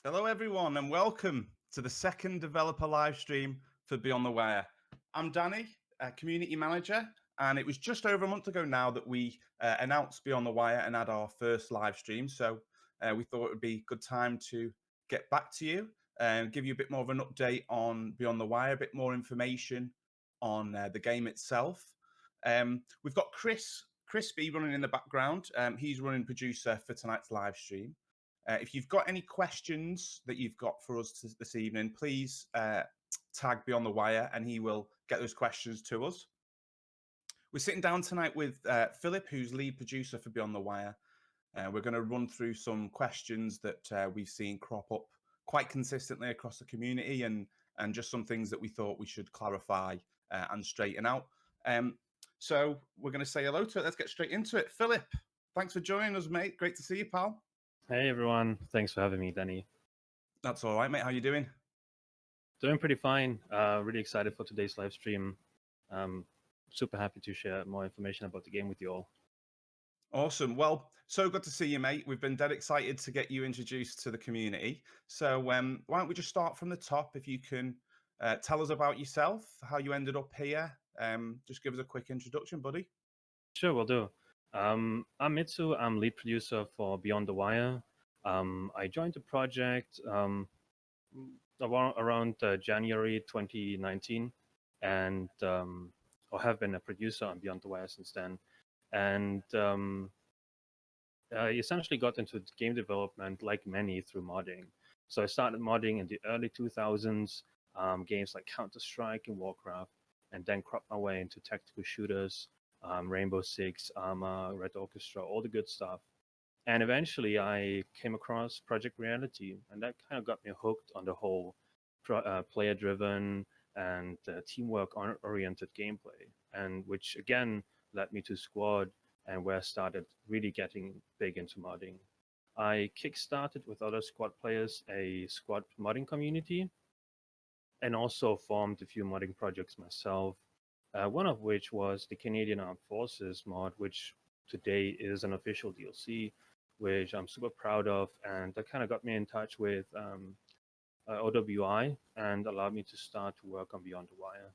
Hello, everyone, and welcome to the second developer live stream for Beyond the Wire. I'm Danny, community manager, and it was just over a month ago now that we announced Beyond the Wire and had our first live stream. So we thought it would be a good time to get back to you and give you a bit more of an update on Beyond the Wire, a bit more information on the game itself. We've got Crispy running in the background. He's running producer for tonight's live stream. If you've got any questions that you've got for us this evening, please tag Beyond the Wire and he will get those questions to us. We're sitting down tonight with Philip, who's lead producer for Beyond the Wire. We're going to run through some questions that we've seen crop up quite consistently across the community and just some things that we thought we should clarify and straighten out. So we're going to say hello to it. Let's get straight into it. Philip, thanks for joining us, mate. Great to see you, pal. Hey everyone, thanks for having me, Danny. That's all right, mate. How you doing? Doing pretty fine. Really excited for today's live stream. Super happy to share more information about the game with you all. Awesome. Well, so good to see you, mate. We've been dead excited to get you introduced to the community. So why don't we just start from the top? If you can tell us about yourself, how you ended up here. Just give us a quick introduction, buddy. Sure, will do. I'm Mitsu. I'm lead producer for Beyond the Wire. I joined the project around January 2019, and or have been a producer on Beyond the Wire since then. And I essentially got into game development like many through modding. So I started modding in the early 2000s, games like Counter-Strike and Warcraft, and then cropped my way into tactical shooters, Rainbow Six, Arma, Red Orchestra, all the good stuff. And eventually I came across Project Reality, and that kind of got me hooked on the whole player-driven and teamwork-oriented gameplay, and which again led me to Squad, and where I started really getting big into modding. I kickstarted with other Squad players a Squad modding community, and also formed a few modding projects myself, one of which was the Canadian Armed Forces mod, which today is an official DLC, which I'm super proud of, and that kind of got me in touch with OWI and allowed me to start to work on Beyond the Wire.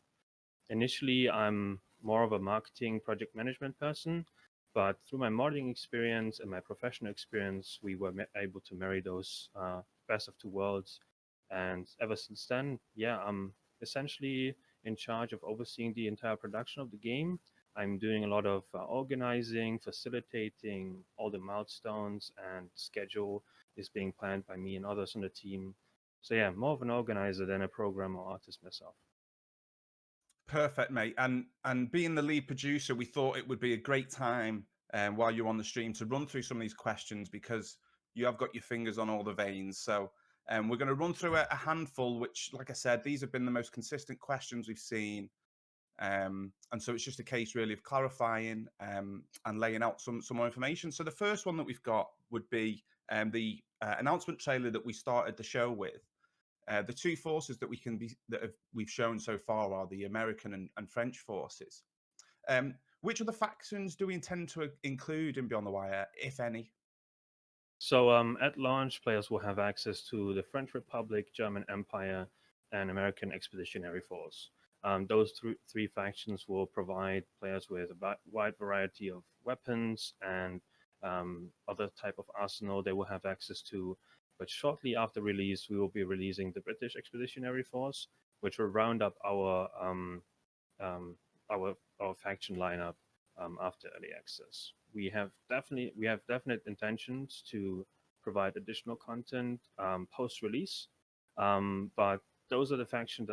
Initially, I'm more of a marketing project management person, but through my modding experience and my professional experience, we were able to marry those best of two worlds. And ever since then, yeah, I'm essentially in charge of overseeing the entire production of the game. I'm doing a lot of organizing, facilitating all the milestones, and schedule is being planned by me and others on the team. So yeah, more of an organizer than a programmer or artist myself. Perfect, mate. And being the lead producer, we thought it would be a great time while you're on the stream to run through some of these questions because you have got your fingers on all the veins. So we're going to run through a handful, which, like I said, these have been the most consistent questions we've seen. And so it's just a case really of clarifying and laying out some more information. So the first one that we've got would be the announcement trailer that we started the show with. The two forces that we've shown so far are the American and French forces. Which other factions do we intend to include in Beyond the Wire, if any? So at launch, players will have access to the French Republic, German Empire, and American Expeditionary Force. Those three factions will provide players with a wide variety of weapons and other type of arsenal they will have access to. But shortly after release, we will be releasing the British Expeditionary Force, which will round up our faction lineup after early access. We have definite intentions to provide additional content post release, but those are the factions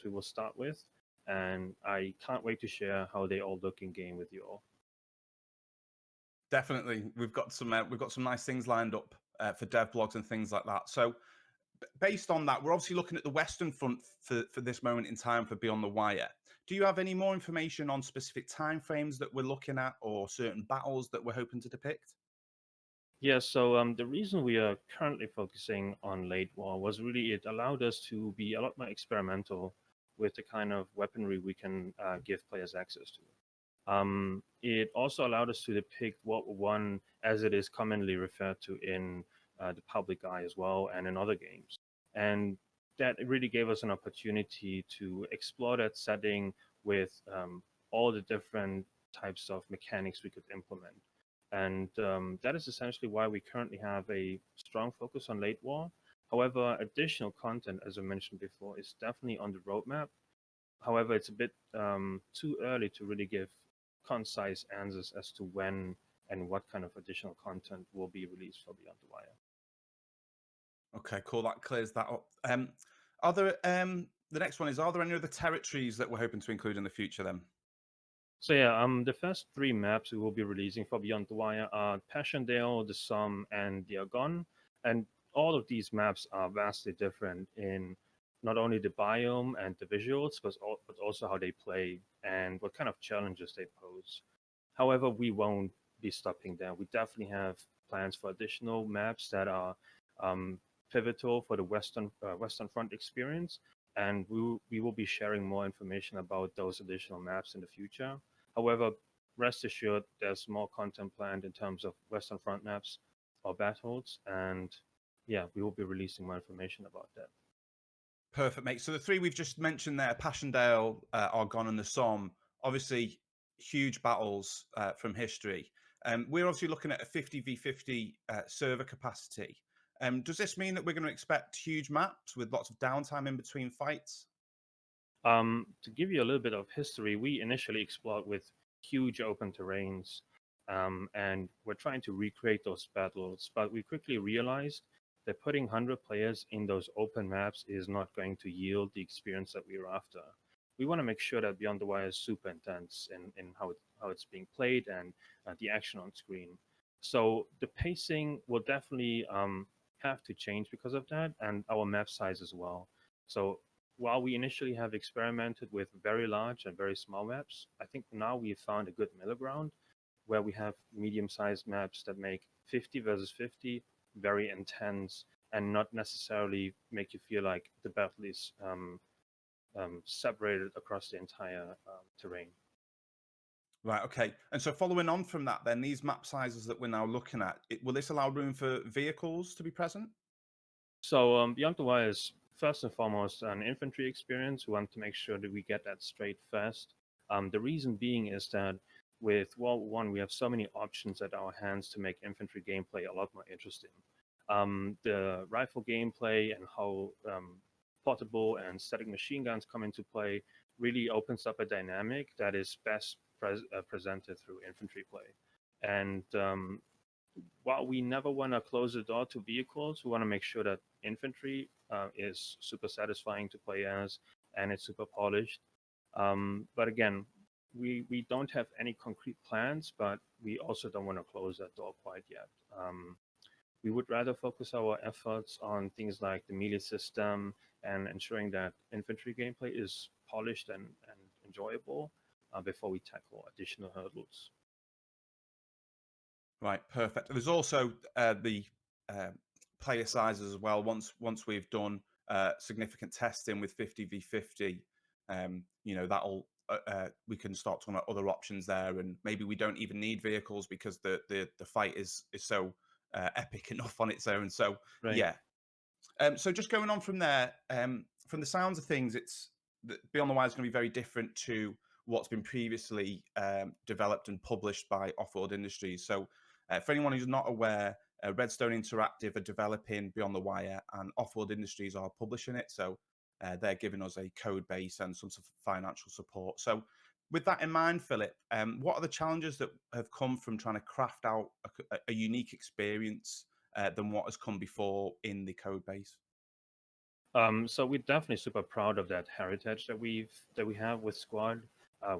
we will start with, and I can't wait to share how they all look in game with you all. Definitely, we've got some nice things lined up for dev blogs and things like that. So based on that, we're obviously looking at the Western Front for this moment in time for Beyond the Wire. Do you have any more information on specific timeframes that we're looking at or certain battles that we're hoping to depict? Yeah, so the reason we are currently focusing on late war was really it allowed us to be a lot more experimental with the kind of weaponry we can give players access to. It also allowed us to depict World War I as it is commonly referred to in the public eye as well, and in other games. And that really gave us an opportunity to explore that setting with all the different types of mechanics we could implement. And that is essentially why we currently have a strong focus on late war. However, additional content, as I mentioned before, is definitely on the roadmap. However, it's a bit too early to really give concise answers as to when and what kind of additional content will be released for Beyond the Wire. Okay, cool. That clears that up. Are there the next one is, are there any other territories that we're hoping to include in the future then? So yeah, the first 3 maps we will be releasing for Beyond the Wire are Passchendaele, the Somme, and the Argonne. And all of these maps are vastly different in not only the biome and the visuals, but also how they play and what kind of challenges they pose. However, we won't be stopping there. We definitely have plans for additional maps that are pivotal for the Western Front experience, and we will be sharing more information about those additional maps in the future. However, rest assured, there's more content planned in terms of Western Front maps or battles, and yeah, we will be releasing more information about that. Perfect, mate. So the 3 we've just mentioned there, Passchendaele, Argonne, and the Somme, obviously huge battles from history. We're obviously looking at a 50v50 server capacity. Does this mean that we're going to expect huge maps with lots of downtime in between fights? To give you a little bit of history, we initially explored with huge open terrains, and we're trying to recreate those battles, but we quickly realized that putting 100 players in those open maps is not going to yield the experience that we're after. We want to make sure that Beyond the Wire is super intense in how it's being played and the action on screen. So the pacing will definitely have to change because of that, and our map size as well. So while we initially have experimented with very large and very small maps, I think now we've found a good middle ground where we have medium-sized maps that make 50 versus 50 very intense and not necessarily make you feel like the battle is separated across the entire terrain. Right, okay. And so following on from that, then these map sizes that we're now looking at, will this allow room for vehicles to be present? So Beyond the Wire is first and foremost an infantry experience. We want to make sure that we get that straight first. The reason being is that with World War One, we have so many options at our hands to make infantry gameplay a lot more interesting. The rifle gameplay and how portable and static machine guns come into play really opens up a dynamic that is best presented through infantry play. And while we never want to close the door to vehicles, we want to make sure that infantry is super satisfying to play as and it's super polished. But again, we don't have any concrete plans, but we also don't want to close that door quite yet. We would rather focus our efforts on things like the melee system and ensuring that infantry gameplay is polished and enjoyable before we tackle additional hurdles. Right, perfect. There's also the player sizes as well. Once we've done significant testing with 50v50, that'll we can start talking about other options there, and maybe we don't even need vehicles because the fight is so epic enough on its own. So Right. yeah. So just going on from there, from the sounds of things, Beyond the Wire is going to be very different to what's been previously developed and published by Offworld Industries. So for anyone who's not aware, Redstone Interactive are developing Beyond the Wire, and Offworld Industries are publishing it. So they're giving us a code base and some sort of financial support. So with that in mind, Philip, what are the challenges that have come from trying to craft out a unique experience than what has come before in the code base? So we're definitely super proud of that heritage that we have with Squad.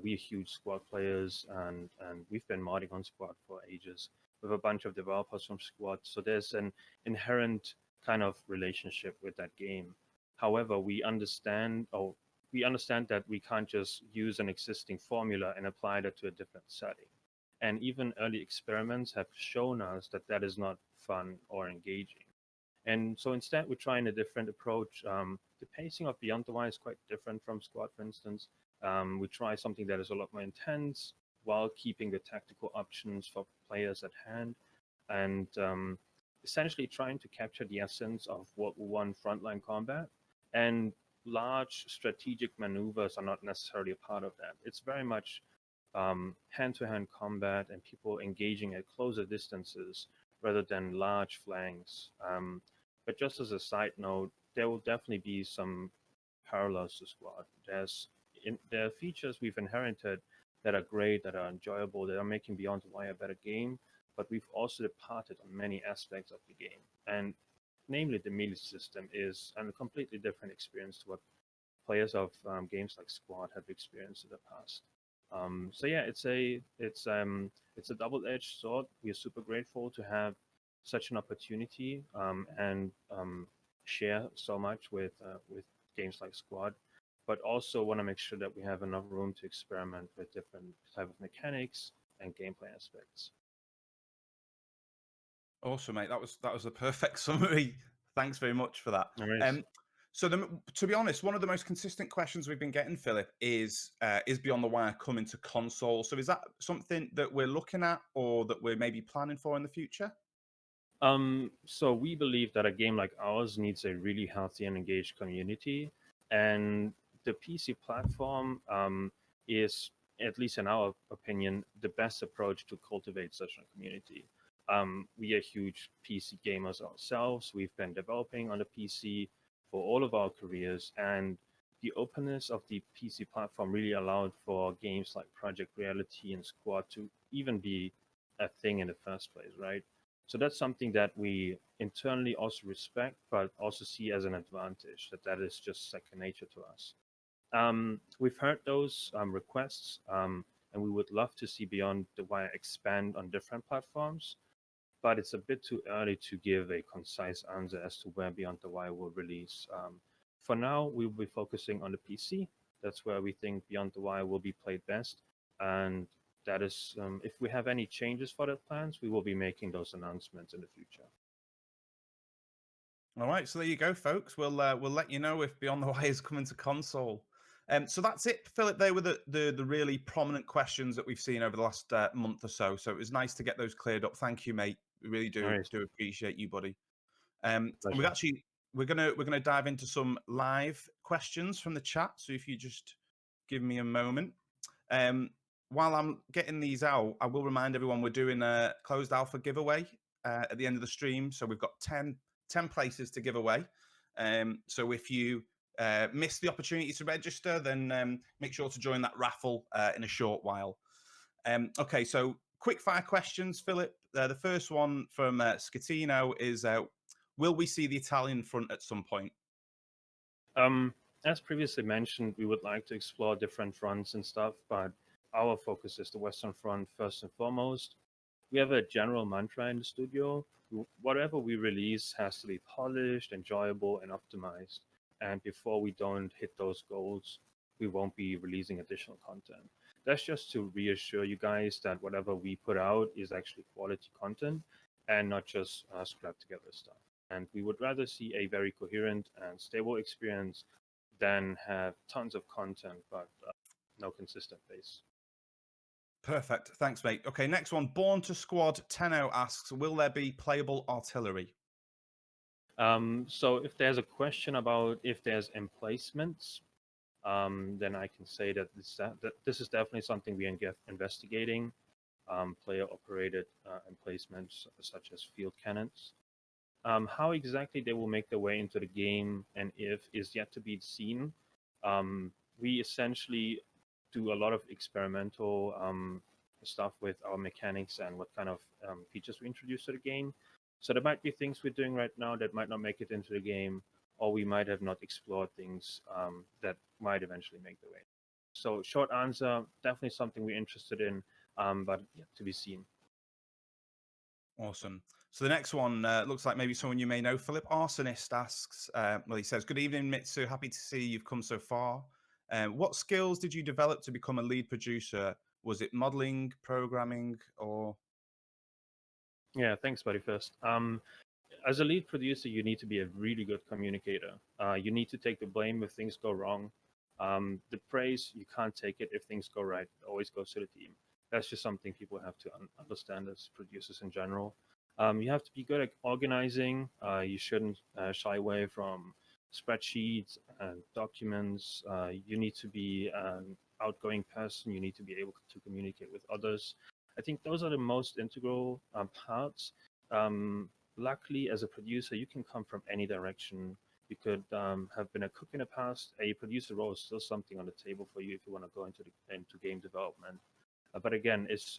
We're huge Squad players, and we've been modding on Squad for ages with a bunch of developers from Squad. So there's an inherent kind of relationship with that game. However, we understand that we can't just use an existing formula and apply that to a different setting. And even early experiments have shown us that that is not fun or engaging. And so instead, we're trying a different approach. The pacing of Beyond the Wire is quite different from Squad, for instance. We try something that is a lot more intense while keeping the tactical options for players at hand. And essentially trying to capture the essence of World War I frontline combat, and large strategic maneuvers are not necessarily a part of that. It's very much hand-to-hand combat and people engaging at closer distances rather than large flanks. But just as a side note, there will definitely be some parallels to Squad. There are features we've inherited that are great, that are enjoyable, that are making Beyond the Wire a better game, but we've also departed on many aspects of the game. And namely, the melee system is a completely different experience to what players of games like Squad have experienced in the past. So yeah, it's a double-edged sword. We are super grateful to have such an opportunity and share so much with games like Squad, but also want to make sure that we have enough room to experiment with different type of mechanics and gameplay aspects. Awesome, mate. That was a perfect summary. Thanks very much for that. All right. So, to be honest, one of the most consistent questions we've been getting, Philip, is Beyond the Wire coming to console? So, is that something that we're looking at, or that we're maybe planning for in the future? So we believe that a game like ours needs a really healthy and engaged community, and the PC platform is, at least in our opinion, the best approach to cultivate such a community. We are huge PC gamers ourselves. We've been developing on the PC for all of our careers, and the openness of the PC platform really allowed for games like Project Reality and Squad to even be a thing in the first place, right? So that's something that we internally also respect, but also see as an advantage, that is just second nature to us. We've heard those requests, and we would love to see Beyond the Wire expand on different platforms, but it's a bit too early to give a concise answer as to where Beyond the Wire will release. For now, we will be focusing on the PC. That's where we think Beyond the Wire will be played best, and that is, if we have any changes for the plans, we will be making those announcements in the future. All right, so there you go, folks. We'll let you know if Beyond the Wire is coming to console. So that's it, Philip. They were the really prominent questions that we've seen over the last month or so. So it was nice to get those cleared up. Thank you, mate. We really All right. do appreciate you, buddy. Pleasure. We're gonna dive into some live questions from the chat. So if you just give me a moment. While I'm getting these out, I will remind everyone we're doing a closed alpha giveaway at the end of the stream. So we've got 10 places to give away. So if you miss the opportunity to register, then make sure to join that raffle in a short while. Okay, so quick fire questions, Philip. The first one from Scatino is, will we see the Italian front at some point? As previously mentioned, we would like to explore different fronts and stuff, but our focus is the Western Front first and foremost. We have a general mantra in the studio. Whatever we release has to be polished, enjoyable, and optimized. And before we don't hit those goals, we won't be releasing additional content. That's just to reassure you guys that whatever we put out is actually quality content and not just scrap together stuff. And we would rather see a very coherent and stable experience than have tons of content but no consistent base. Perfect. Thanks, mate. Okay, next one. Born to Squad Tenno asks, will there be playable artillery? So if there's a question about if there's emplacements, then I can say that this is definitely something we are investigating. Player-operated emplacements such as field cannons. How exactly they will make their way into the game and if is yet to be seen. We essentially do a lot of experimental stuff with our mechanics and what kind of features we introduce to the game. So there might be things we're doing right now that might not make it into the game, or we might have not explored things that might eventually make their way. So short answer, definitely something we're interested in, but yet to be seen. Awesome. So the next one looks like maybe someone you may know. Philip Arsonist asks, well, he says, good evening, Mitsu. Happy to see you've come so far. What skills did you develop to become a lead producer? Was it modeling, programming, or? Yeah, thanks, buddy. First, as a lead producer, you need to be a really good communicator. You need to take the blame if things go wrong. The praise, you can't take it if things go right. It always goes to the team. That's just something people have to understand as producers in general. You have to be good at organizing. You shouldn't shy away from spreadsheets and documents. You need to be an outgoing person. You need to be able to communicate with others. I think those are the most integral parts. Luckily, as a producer, you can come from any direction. You could have been a cook in the past. A producer role is still something on the table for you if you want to go into game development. But again, it's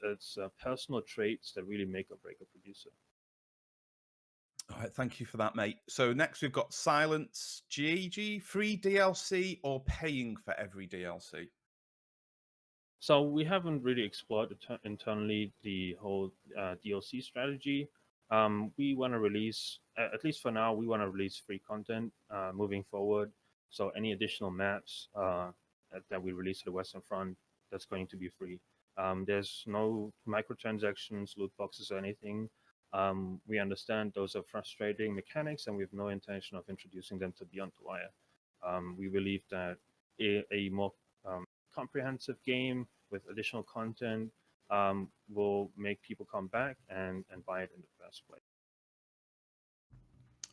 personal traits that really make or break a producer. All right, thank you for that, mate. So next we've got Silence GG, free DLC or paying for every DLC? So we haven't really explored internally the whole DLC strategy. We want to release, at least for now, we want to release free content moving forward. So any additional maps that we release to the Western Front, that's going to be free. There's no microtransactions, loot boxes, or anything. We understand those are frustrating mechanics, and we have no intention of introducing them to Beyond the Wire. We believe that a more comprehensive game with additional content will make people come back and buy it in the first place.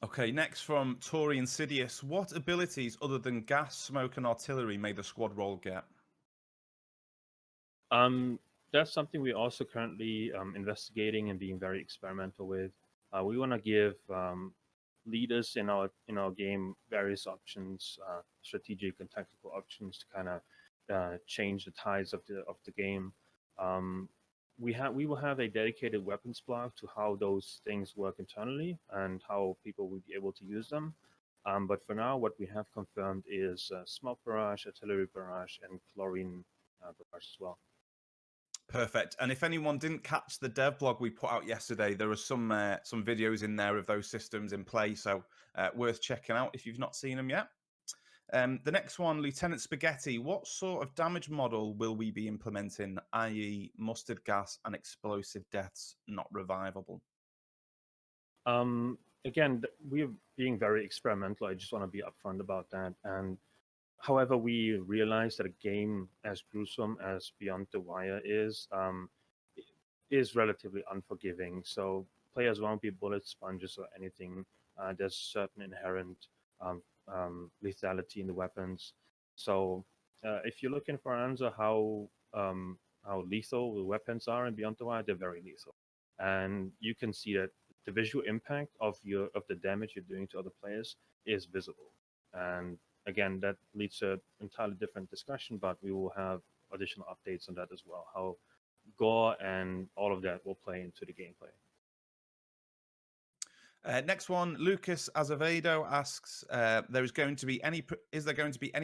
Okay, next from Tori Insidious. What abilities other than gas, smoke, and artillery may the squad role get? That's something we're also currently investigating and being very experimental with. We want to give leaders in our game various options, strategic and tactical options to kind of change the tides of the game. We will have a dedicated weapons block to how those things work internally and how people will be able to use them. But for now, what we have confirmed is smoke barrage, artillery barrage, and chlorine barrage as well. Perfect. And if anyone didn't catch the dev blog we put out yesterday, there are some videos in there of those systems in play, so worth checking out if you've not seen them yet. The next one, Lieutenant Spaghetti. What sort of damage model will we be implementing, i.e., mustard gas and explosive deaths not revivable? Again, we're being very experimental. I just want to be upfront about that. And however, we realize that a game as gruesome as Beyond the Wire is relatively unforgiving. So players won't be bullet sponges or anything. There's certain inherent lethality in the weapons. So if you're looking for an answer how lethal the weapons are in Beyond the Wire, they're very lethal, and you can see that the visual impact of the damage you're doing to other players is visible. And again, that leads to an entirely different discussion, but we will have additional updates on that as well. How gore and all of that will play into the gameplay. Next one, Lucas Azevedo asks: is there going to be any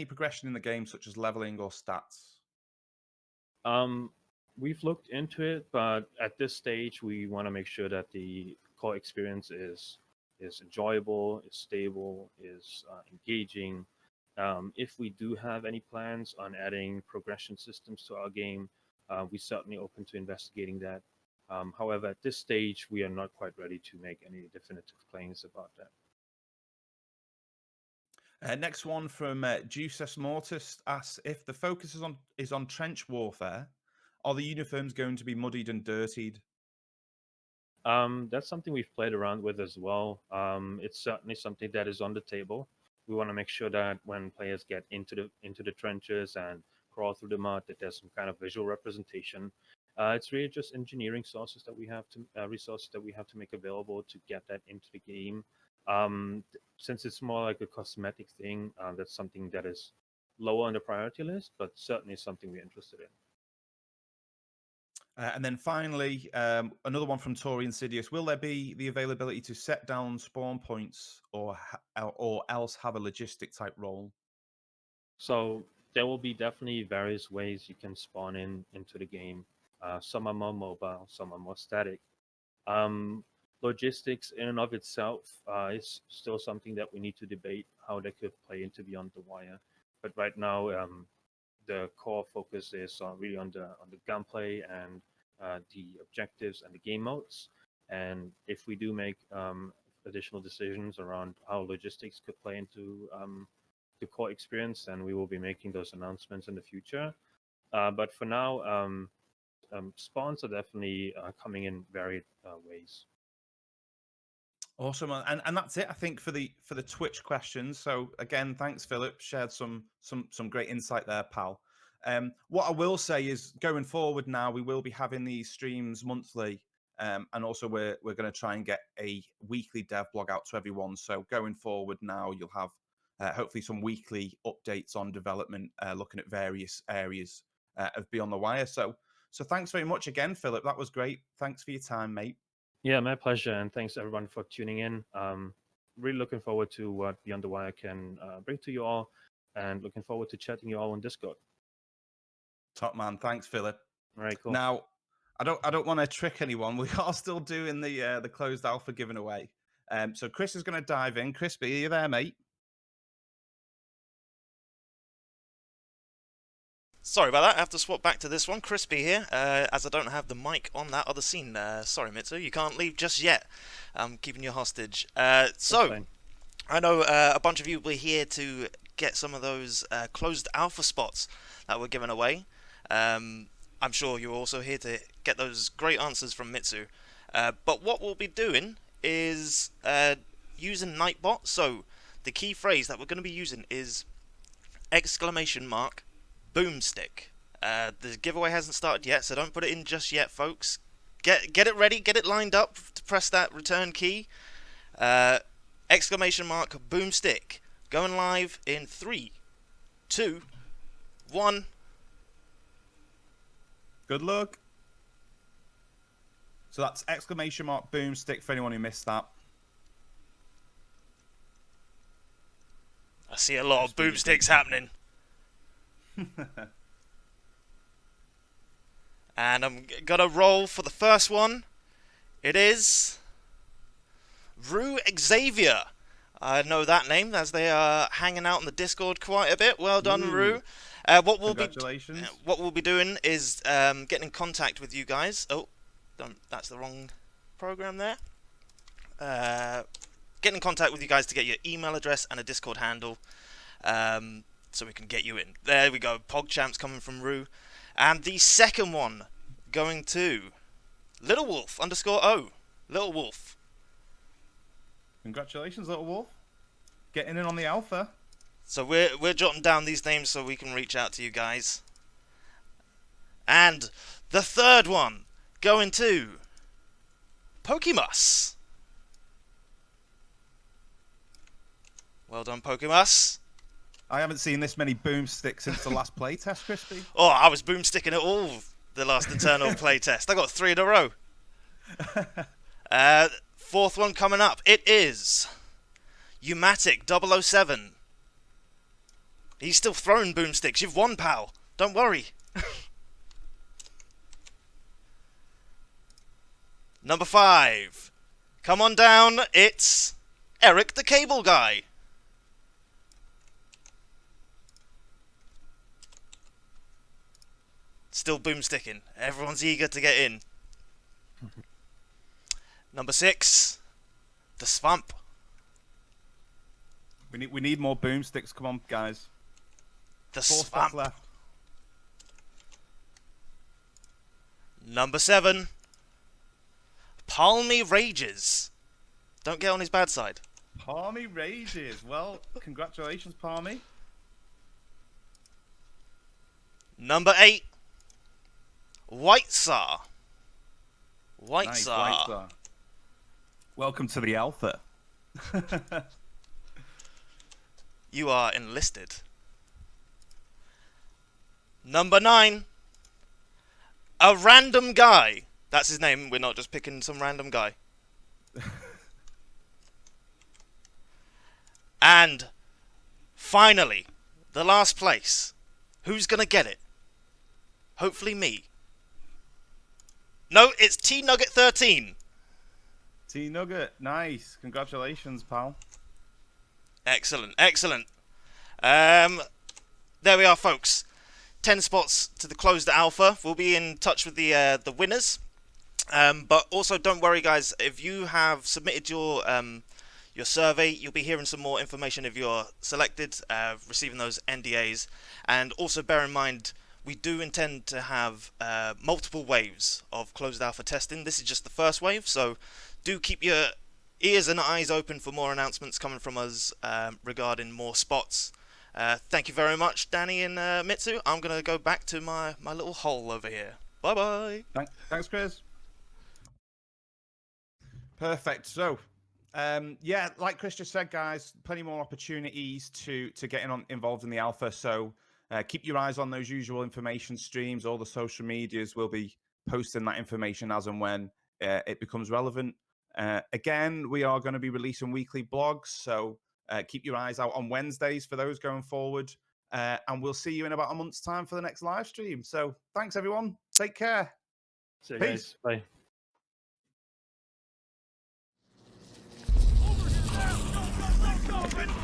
progression in the game, such as leveling or stats? We've looked into it, but at this stage, we want to make sure that the core experience is enjoyable, is stable, is engaging. If we do have any plans on adding progression systems to our game, we're certainly open to investigating that. However, at this stage, we are not quite ready to make any definitive claims about that. Next one from Juices Mortis asks: if the focus is on trench warfare, are the uniforms going to be muddied and dirtied? That's something we've played around with as well. It's certainly something that is on the table. We want to make sure that when players get into the trenches and crawl through the mud, that there's some kind of visual representation. It's really just engineering resources that we have to make available to get that into the game. Since it's more like a cosmetic thing, that's something that is lower on the priority list, but certainly something we're interested in. And then finally, another one from Tori Insidious: will there be the availability to set down spawn points, or else have a logistic type role? So there will be definitely various ways you can spawn into the game. Some are more mobile, some are more static. Logistics in and of itself is still something that we need to debate how they could play into Beyond the Wire. But right now, the core focus is really on the gunplay and the objectives and the game modes. And if we do make additional decisions around how logistics could play into the core experience, then we will be making those announcements in the future. But for now, spawns are definitely coming in varied ways. Awesome, and that's it. I think for the Twitch questions. So again, thanks, Philip. Shared some great insight there, pal. What I will say is, going forward now, we will be having these streams monthly, and also we're going to try and get a weekly dev blog out to everyone. So going forward now, you'll have hopefully some weekly updates on development, looking at various areas of Beyond the Wire. So thanks very much again, Philip. That was great. Thanks for your time, mate. Yeah, my pleasure, and thanks everyone for tuning in. Really looking forward to what Beyond the Wire can bring to you all, and looking forward to chatting you all on Discord. Top man. Thanks, Philip. All right, cool. Now, I don't want to trick anyone. We are still doing the closed alpha giving away. So Chris is going to dive in. Crispy, are you there, mate? Sorry about that. I have to swap back to this one. Crispy here, as I don't have the mic on that other scene. Sorry, Mitsu, you can't leave just yet. I'm keeping you hostage. So, I know a bunch of you were here to get some of those closed alpha spots that were given away. I'm sure you're also here to get those great answers from Mitsu. But what we'll be doing is using Nightbot. So, the key phrase that we're going to be using is exclamation mark boomstick. The giveaway hasn't started yet, so don't put it in just yet, folks. Get it ready, get it lined up to press that return key. Exclamation mark boomstick. Going live in 3, 2, 1. Good luck. So that's exclamation mark boomstick for anyone who missed that. I see a lot of boomsticks happening. And I'm gonna roll for the first one. It is Rue Xavier. I know that name as they are hanging out in the Discord quite a bit. Well done, Rue. What we'll be doing is getting in contact with you guys. Oh, that's the wrong program there. Get in contact with you guys to get your email address and a Discord handle. So we can get you in. There we go. PogChamps coming from Rue. And the second one going to Little Wolf _O. Little Wolf. Congratulations, Little Wolf. Getting in on the alpha. So we're jotting down these names so we can reach out to you guys. And the third one going to Pokemus. Well done, Pokemus. I haven't seen this many boomsticks since the last playtest, Crispy. Oh, I was boomsticking it all the last Eternal playtest. I got 3 in a row. Fourth one coming up. It is Umatic 007. He's still throwing boomsticks. You've won, pal. Don't worry. Number 5. Come on down. It's Eric the Cable Guy. Still boomsticking. Everyone's eager to get in. Number 6. The Swamp. We need more boomsticks. Come on, guys. The 4 Swamp. spots left. Number 7. Palmy Rages. Don't get on his bad side. Palmy Rages. Well, congratulations, Palmy. Number 8. White Sar. White Nice, Sar. White Sar. Welcome to the alpha. You are enlisted. Number 9. A random guy. That's his name. We're not just picking some random guy. And finally, the last place. Who's gonna get it? Hopefully me. No, it's T-Nugget 13. T-Nugget, nice. Congratulations, pal. Excellent, excellent. There we are, folks. 10 spots to the closed alpha. We'll be in touch with the winners. But also, don't worry, guys. If you have submitted your survey, you'll be hearing some more information if you're selected, receiving those NDAs. And also bear in mind, we do intend to have multiple waves of closed alpha testing. This is just the first wave, so do keep your ears and eyes open for more announcements coming from us regarding more spots. Thank you very much, Danny and Mitsu. I'm going to go back to my little hole over here. Bye-bye. Thanks, Chris. Perfect. So, yeah, like Chris just said, guys, plenty more opportunities to get involved in the alpha. So keep your eyes on those usual information streams. All the social medias will be posting that information as and when it becomes relevant. Again, we are going to be releasing weekly blogs. So keep your eyes out on Wednesdays for those going forward. And we'll see you in about a month's time for the next live stream. So thanks, everyone. Take care. See you Peace. guys. Bye. Over here!